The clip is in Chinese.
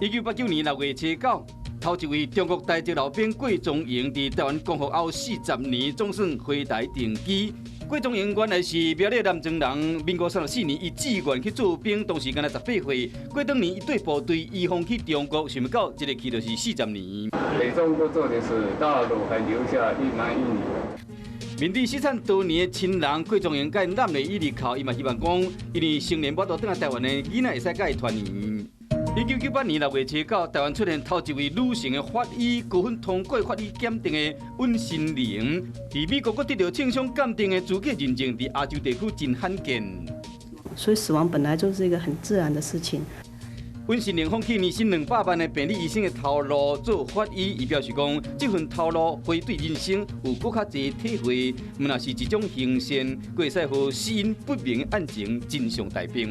1989年6月初9，头一位中国台籍老兵桂中营伫台湾光复后40年，总算回台定居。桂中营原来是苗栗南庄人，民国34年伊志愿去做兵，当时敢若18岁。过当年一对部队移防去中国，想不到一个去就是40年。北中国做的是大陆还留下一男一女。面对失散多年的亲人，桂中营甲南雷伊入口，伊嘛希望讲，因为成年无到转来台湾的囡仔会使甲伊团圆。1998年6月初9，台湾出现头一位女性的法医，高分通过法医鉴定的温心玲，伫美国得到庆尚鉴定的资格认证，伫亚洲地区真罕见。所以死亡本来就是一个很自然的事情。温心玲放弃年薪200万的病理医生的头路，做法医，伊表示讲，这份头路会对人生有更较侪体会，毋若是一种行善，会使互死因不明的案情真相大白。